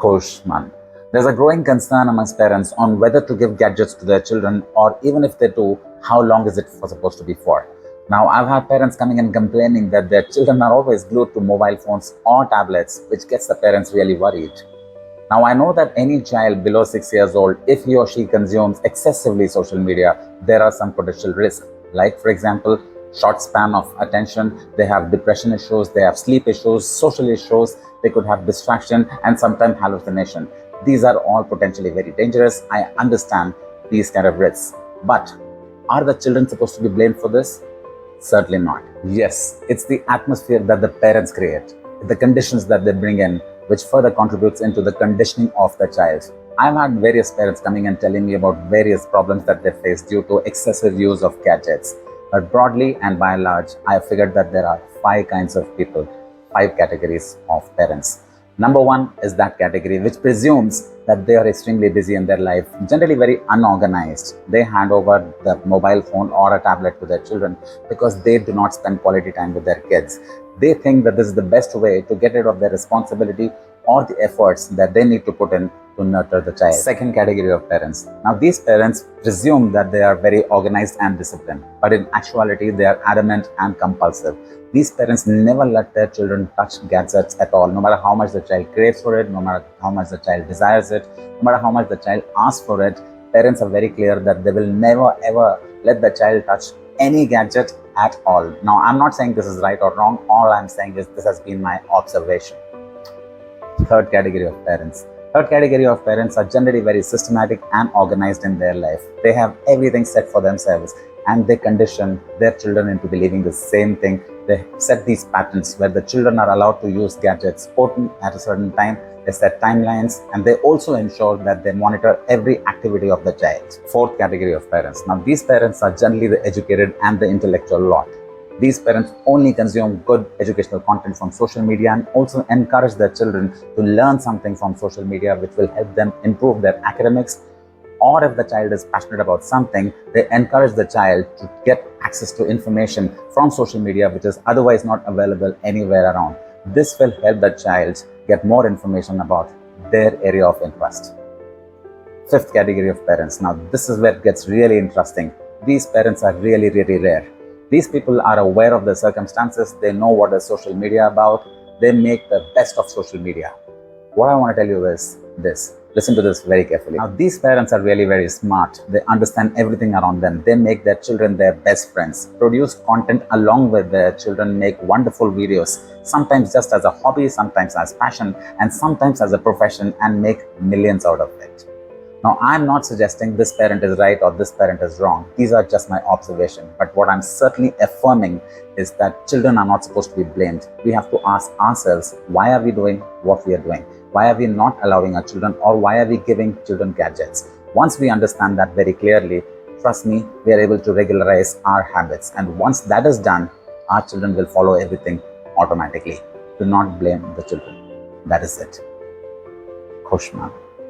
Koshman. There's a growing concern amongst parents on whether to give gadgets to their children, or even if they do, how long is it supposed to be for? Now, I've had parents coming and complaining that their children are always glued to mobile phones or tablets, which gets the parents really worried. Now, I know that any child below 6 years old, if he or she consumes excessively social media, there are some potential risks. Like, for example, short span of attention, they have depression issues, they have sleep issues, social issues, they could have distraction and sometimes hallucination. These are all potentially very dangerous. I understand these kind of risks. But are the children supposed to be blamed for this? Certainly not. Yes, it's the atmosphere that the parents create, the conditions that they bring in, which further contributes into the conditioning of the child. I've had various parents coming and telling me about various problems that they face due to excessive use of gadgets. But broadly and by and large, I have figured that there are 5 kinds of people, 5 categories of parents. Number 1 is that category which presumes that they are extremely busy in their life, generally very unorganized. They hand over the mobile phone or a tablet to their children because they do not spend quality time with their kids. They think that this is the best way to get rid of their responsibility or the efforts that they need to put in to nurture the child. Second category of parents. Now, these parents presume that they are very organized and disciplined, but in actuality, they are adamant and compulsive. These parents never let their children touch gadgets at all, no matter how much the child craves for it, no matter how much the child desires it, no matter how much the child asks for it. Parents are very clear that they will never ever let the child touch any gadget at all. Now, I'm not saying this is right or wrong. All I'm saying is this has been my observation. Third category of parents. Third category of parents are generally very systematic and organized in their life. They have everything set for themselves and they condition their children into believing the same thing. They set these patterns where the children are allowed to use gadgets at a certain time. They set timelines and they also ensure that they monitor every activity of the child. Fourth category of parents. Now, these parents are generally the educated and the intellectual lot. These parents only consume good educational content from social media and also encourage their children to learn something from social media which will help them improve their academics. Or if the child is passionate about something, they encourage the child to get access to information from social media which is otherwise not available anywhere around. This will help the child get more information about their area of interest. Fifth category of parents. Now, this is where it gets really interesting. These parents are really, really rare. These people are aware of the circumstances. They know what is social media about. They make the best of social media. What I want to tell you is this. Listen to this very carefully. Now, these parents are really very smart. They understand everything around them. They make their children their best friends, produce content along with their children, make wonderful videos, sometimes just as a hobby, sometimes as passion, and sometimes as a profession, and make millions out of it. Now, I'm not suggesting this parent is right or this parent is wrong. These are just my observation. But what I'm certainly affirming is that children are not supposed to be blamed. We have to ask ourselves, why are we doing what we are doing? Why are we not allowing our children, or why are we giving children gadgets? Once we understand that very clearly, trust me, we are able to regularize our habits. And once that is done, our children will follow everything automatically. Do not blame the children. That is it. Koshman.